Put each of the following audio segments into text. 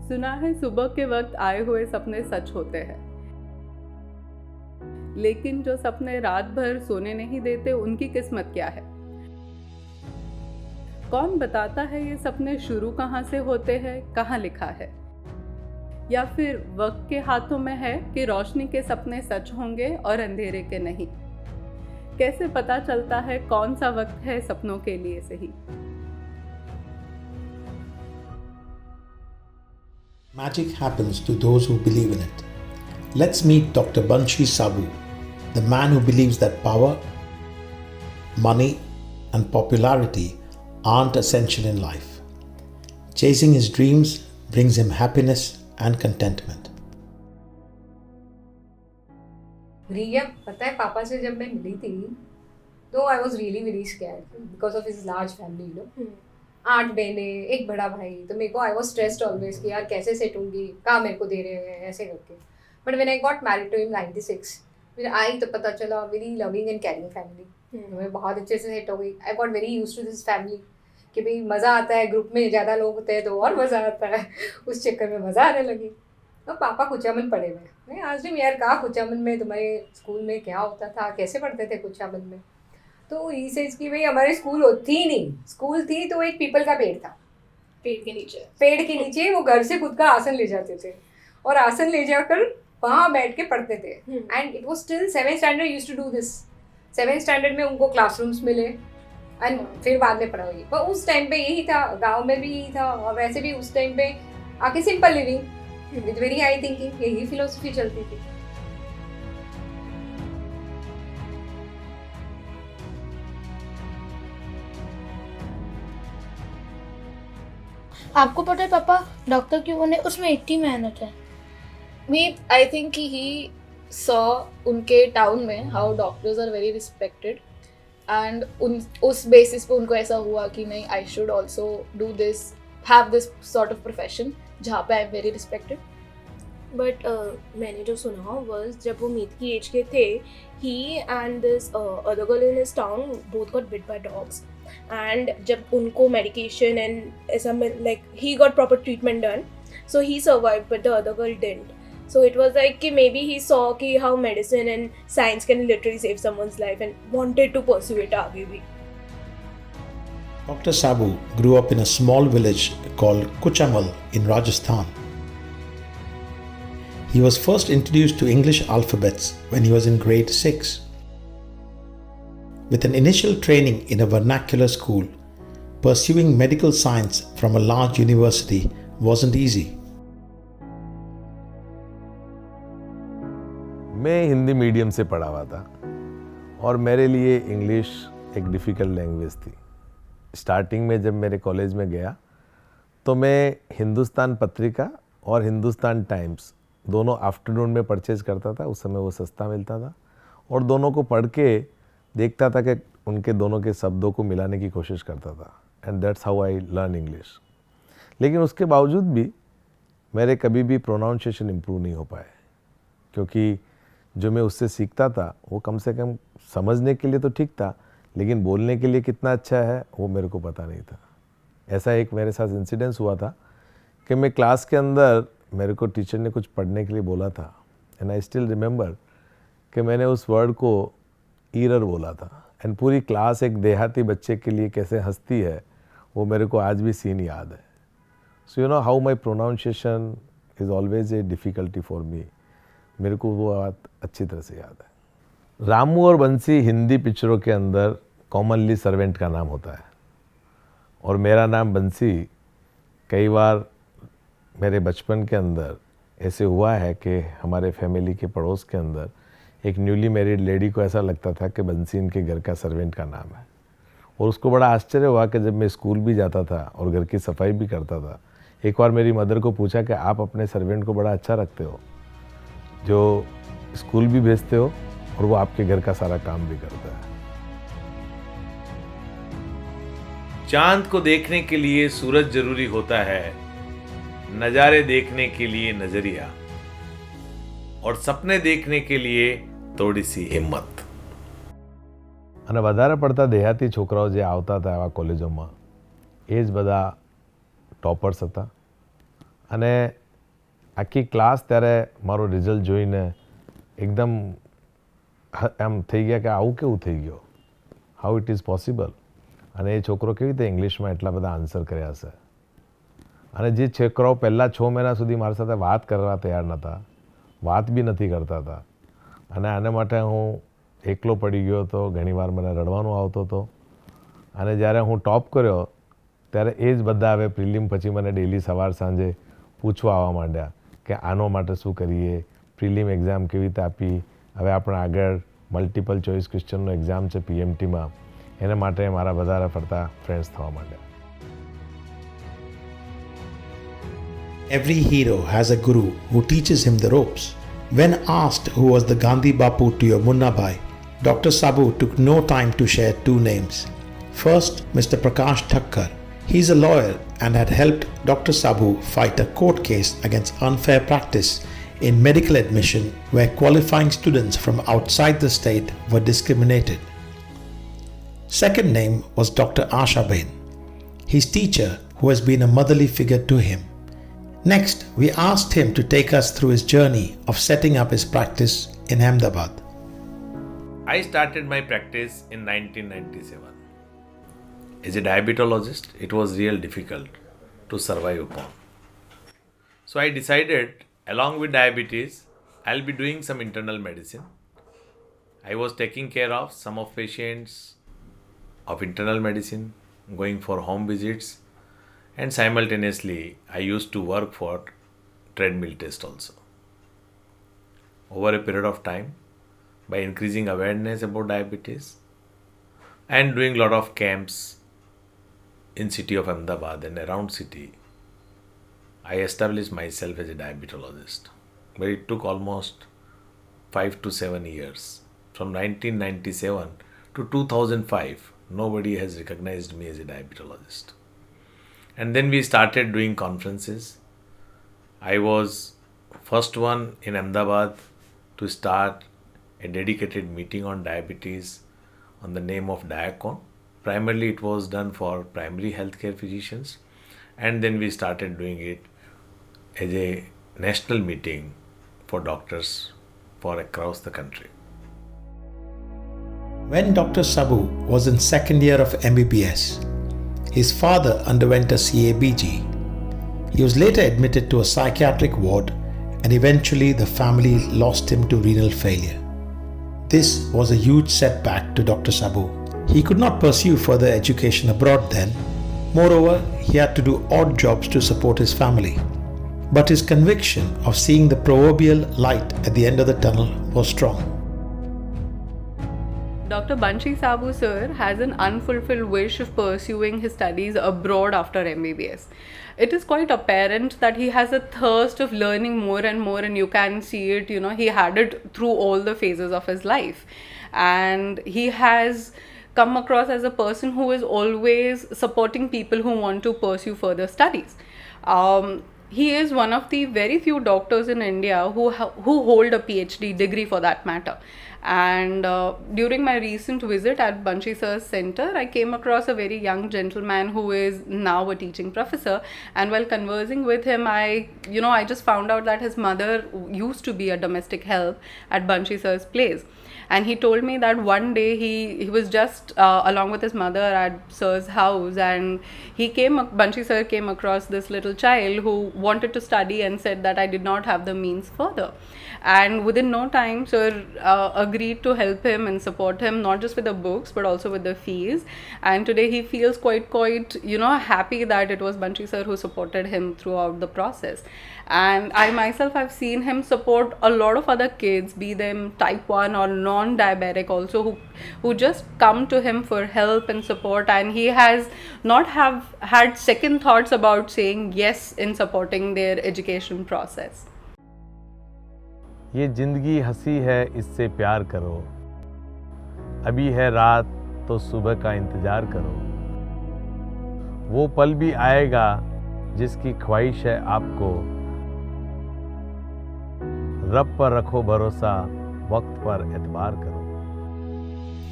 सुना है सुबह के वक्त आए हुए सपने सच होते हैं, लेकिन जो सपने रात भर सोने नहीं देते उनकी किस्मत क्या है? कौन बताता है ये सपने शुरू कहाँ से होते हैं, कहाँ लिखा है? या फिर वक्त के हाथों में है कि रोशनी के सपने सच होंगे और अंधेरे के नहीं? कैसे पता चलता है कौन सा वक्त है सपनों के लिए सही? Magic happens to those who believe in it. Let's meet Dr. Banshi Saboo, the man who believes that power, money, and popularity aren't essential in life. Chasing his dreams brings him happiness and contentment. रिया, पता है पापा से जब मैं मिली थी तो I was really very scared because of his large family, you know 8 बहने, एक बड़ा भाई, तो मेरे को आई वॉज स्ट्रेस्ड ऑलवेज कि यार कैसे सेट होंगी, कहाँ मेरे को दे रहे हैं ऐसे करके. But when I got married to him 96, फिर आई तो पता चला very loving and caring family. मैं बहुत अच्छे से सेट हो गई. I got very used to this family कि भाई मज़ा आता है, ग्रुप में ज़्यादा लोग होते हैं तो और मज़ा आता है. उस चक्कर में मज़ा आने लगी. तो पापा कुचामन पढ़े हुए. मैं आज भी यार कहा कुचामन में तुम्हारे स्कूल में क्या होता था, कैसे पढ़ते थे कुचामन में? तो ही सेज कि भाई हमारे स्कूल थी नहीं, स्कूल थी तो एक पीपल का पेड़ था, पेड़ के नीचे वो घर से खुद का आसन ले जाते थे और आसन ले जाकर वहाँ बैठ के पढ़ते थे. And it was still 7th standard used to do this. 7th standard में उनको क्लासरूम्स मिले एंड फिर बाद में पढ़ाई. पर उस टाइम पे यही था, गाँव में भी यही था. और वैसे भी उस टाइम पे आके simple living with very high thinking, यही फिलोसफी चलती थी. आपको पता है पापा डॉक्टर क्यों बने? उसमें इतनी मेहनत है. आई थिंक ही सॉ उनके टाउन में how doctors are very respected and उस बेसिस पे उनको ऐसा हुआ कि नहीं, I should also do this, have this sort of profession जहाँ पे I am very respected. But मैंने जो सुना वॉज जब वो मीत की एज के थे, he and this other girl in his town both got bit by dogs. And जब उनको मेडिकेशन एंड ऐसा like he got proper treatment done, so he survive but the other girl didn't. So it was like कि maybe he saw कि how medicine and science can literally save someone's life and wanted to pursue it आगे भी. Dr. Saboo grew up in a small village called Kuchamal in Rajasthan. He was first introduced to English alphabets when he was in grade 6. With an initial training in a vernacular school, pursuing medical science from a large university wasn't easy. मैं Hindi medium से पढ़ा हुआ था और मेरे लिए English एक difficult language थी. स्टार्टिंग में जब मेरे कॉलेज में गया तो मैं हिंदुस्तान पत्रिका और हिंदुस्तान टाइम्स दोनों आफ्टरनून में परचेज़ करता था. उस समय वो सस्ता मिलता था और दोनों को पढ़ के देखता था कि उनके दोनों के शब्दों को मिलाने की कोशिश करता था. And that's how I learn English. लेकिन उसके बावजूद भी मेरे कभी भी प्रोनाउंसिएशन इम्प्रूव नहीं हो पाए, क्योंकि जो मैं उससे सीखता था वो कम से कम समझने के लिए तो ठीक था, लेकिन बोलने के लिए कितना अच्छा है वो मेरे को पता नहीं था. ऐसा एक मेरे साथ इंसिडेंस हुआ था कि मैं क्लास के अंदर, मेरे को टीचर ने कुछ पढ़ने के लिए बोला था एंड आई स्टिल रिमेंबर कि मैंने उस वर्ड को ईरर बोला था. एंड पूरी क्लास एक देहाती बच्चे के लिए कैसे हंसती है वो मेरे को आज भी सीन याद है. So you know how my pronunciation is always a difficulty for me. मेरे को वो बात अच्छी तरह से याद है. रामू और बंसी हिंदी पिक्चरों के अंदर कॉमनली सर्वेंट का नाम होता है और मेरा नाम बंसी. कई बार मेरे बचपन के अंदर ऐसे हुआ है कि हमारे फैमिली के पड़ोस के अंदर एक न्यूली मैरिड लेडी को ऐसा लगता था कि बंसी इनके घर का सर्वेंट का नाम है. और उसको बड़ा आश्चर्य हुआ कि जब मैं स्कूल भी जाता था और घर की सफाई भी करता था, एक बार मेरी मदर को पूछा कि आप अपने सर्वेंट को बड़ा अच्छा रखते हो, जो स्कूल भी भेजते हो और वो आपके घर का सारा काम भी करता है. चांद को देखने के लिए सूरज जरूरी होता है, नजारे देखने के लिए नजरिया, और सपने देखने के लिए थोड़ी सी हिम्मत. અને વધારે પડતા દેહાતી છોકરાઓ જે આવતા હતા આવા કોલેજોમાં એ જ બધા ટોપર્સ હતા અને આખી ક્લાસ ત્યારે મારો રિઝલ્ટ જોઈને એકદમ એમ થઈ ગયા કે આવું કેવું થઈ ગયો, હાઉ ઇટ ઇઝ પોસિબલ, અને એ છોકરો કેવી રીતે ઇંગ્લિશમાં એટલા બધા આન્સર કર્યા છે. અને જે છોકરાઓ પહેલાં 6 મહિના સુધી મારી સાથે વાત કરવા તૈયાર નહોતા, વાત બી નથી કરતા હતા, અને આના માટે હું એકલો પડી ગયો હતો, ઘણીવાર મને રડવાનું આવતો હતો. અને જ્યારે હું ટોપ કર્યો ત્યારે એ જ બધા હવે પ્રિલિમ પછી મને ડેલી સવાર સાંજે પૂછવા આવવા માંડ્યા કે આનો માટે શું કરીએ, પ્રિલિમ એક્ઝામ કેવી રીતે આપી, હવે આપણે આગળ મલ્ટિપલ ચોઇસ ક્વેશ્ચનનો એક્ઝામ છે PMTમાં, એના માટે મારા વધારે પડતા ફ્રેન્ડ્સ થવા માંડ્યા. Every hero has a guru who teaches him the ropes. When asked who was the Gandhi Bapu to your Munna Bhai, Dr. Saboo took no time to share 2 names. First, Mr. Prakash Thakkar. He is a lawyer and had helped Dr. Saboo fight a court case against unfair practice in medical admission where qualifying students from outside the state were discriminated. Second name was Dr. Asha Bain, his teacher who has been a motherly figure to him. Next, we asked him to take us through his journey of setting up his practice in Ahmedabad. I started my practice in 1997. As a diabetologist, it was real difficult to survive upon. So I decided, along with diabetes, I'll be doing some internal medicine. I was taking care of some of patients of internal medicine, going for home visits, and simultaneously I used to work for treadmill test also. Over a period of time, by increasing awareness about diabetes and doing a lot of camps in city of Ahmedabad and around city, I established myself as a diabetologist. But it took almost 5 to 7 years. From 1997 to 2005, nobody has recognized me as a diabetologist. And then we started doing conferences. I was first one in Ahmedabad to start a dedicated meeting on diabetes on the name of Diacon. Primarily it was done for primary healthcare physicians, and then we started doing it as a national meeting for doctors for across the country. When Dr. Saboo was in second year of MBBS, his father underwent a CABG. He was later admitted to a psychiatric ward, and eventually the family lost him to renal failure. This was a huge setback to Dr. Saboo. He could not pursue further education abroad then. Moreover, he had to do odd jobs to support his family. But his conviction of seeing the proverbial light at the end of the tunnel was strong. Dr. Banshi Saboo sir has an unfulfilled wish of pursuing his studies abroad after MBBS. It is quite apparent that he has a thirst of learning more and more, and you can see it, he had it through all the phases of his life. And he has come across as a person who is always supporting people who want to pursue further studies. He is one of the very few doctors in India who hold a PhD degree for that matter. And during my recent visit at Banshi sir's center, I came across a very young gentleman who is now a teaching professor. And while conversing with him, I just found out that his mother used to be a domestic help at Banshi sir's place. And he told me that one day he was just along with his mother at sir's house, and Banshi sir came across this little child who wanted to study and said that I did not have the means further. And within no time, sir agreed to help him and support him, not just with the books but also with the fees. And today he feels quite happy that it was Banshi sir who supported him throughout the process. And I myself have seen him support a lot of other kids, be them type 1 or non-diabetic also, who just come to him for help and support, and he has not had second thoughts about saying yes in supporting their education process. ये जिंदगी हंसी है, इससे प्यार करो, अभी है रात तो सुबह का इंतजार करो, वो पल भी आएगा जिसकी ख्वाहिश है आपको, रब पर रखो भरोसा, वक्त पर एतबार करो.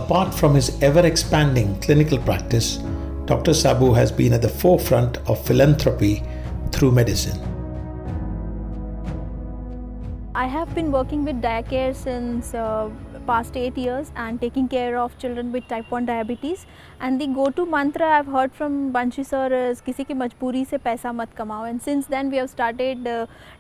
Apart from his ever-expanding clinical practice, Dr. Saboo has been at the forefront of philanthropy through medicine. I have been working with Diacare since past 8 years and taking care of children with type 1 diabetes. And the go-to mantra I've heard from Banshi sir is किसी की मजबूरी से पैसा मत कमाओ. And since then we have started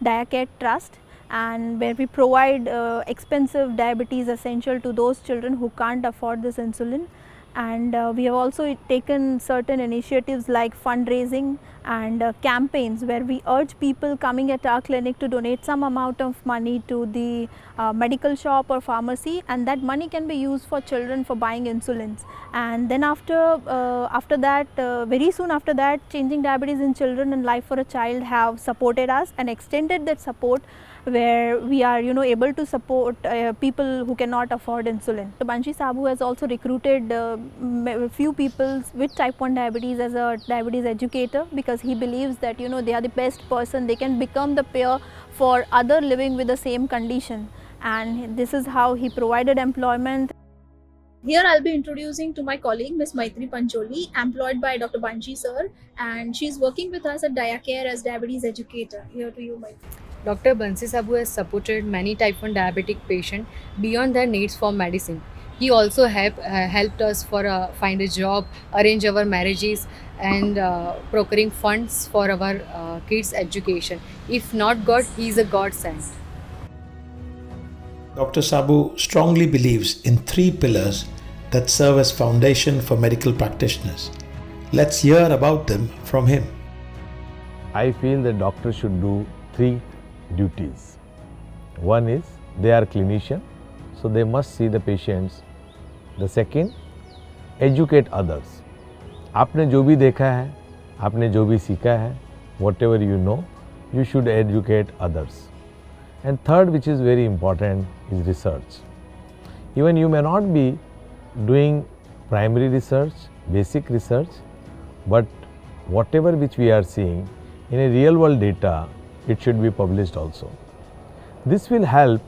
Diacare Trust, and where we provide expensive diabetes essential to those children who can't afford this insulin. And we have also taken certain initiatives like fundraising and campaigns where we urge people coming at our clinic to donate some amount of money to the medical shop or pharmacy, and that money can be used for children for buying insulins. And then after that, very soon after that, Changing Diabetes in Children and Life for a Child have supported us and extended that support, where we are able to support people who cannot afford insulin. So Banshi Saboo has also recruited a few people with type 1 diabetes as a diabetes educator, because he believes that they are the best person, they can become the peer for other living with the same condition, and this is how he provided employment. Here I'll be introducing to my colleague Ms. Maitri Pancholi, employed by Dr. Banshi sir, and she's working with us at Diacare as diabetes educator. Here to you, Maitri. Dr. Banshi Saboo has supported many type 1 diabetic patients beyond their needs for medicine. He also helped us for find a job, arrange our marriages, and procuring funds for our kids' education. If not God, he is a godsend. Dr. Saboo strongly believes in 3 pillars that serve as foundation for medical practitioners. Let's hear about them from him. I feel that doctors should do 3 duties. One is they are clinician, so they must see the patients. The second, educate others. आपने जो भी देखा है, आपने जो भी सीखा है, whatever you know, you should educate others. And third, which is very important, is research. Even you may not be doing primary research, basic research, but whatever which we are seeing in a real world data, it should be published also. This will help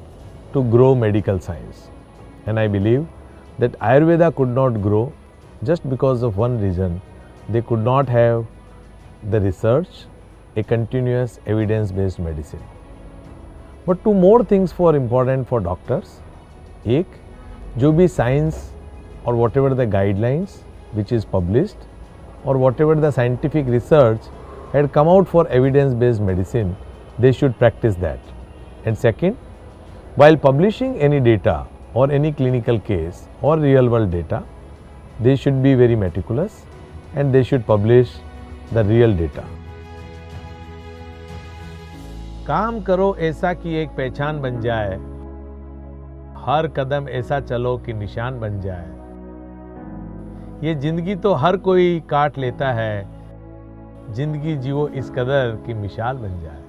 to grow medical science, and I believe that Ayurveda could not grow just because of one reason. They could not have the research, a continuous evidence-based medicine. But 2 more things for important for doctors. एक, जो भी science or whatever the guidelines which is published or whatever the scientific research had come out for evidence-based medicine, they should practice that. And second, while publishing any data or any clinical case or real world data, they should be very meticulous and they should publish the real data. काम करो ऐसा कि एक पहचान बन जाए, हर कदम ऐसा चलो कि निशान बन जाए. ये जिंदगी तो हर कोई काट लेता है, जिंदगी जियो इस कदर कि मिसाल बन जाए.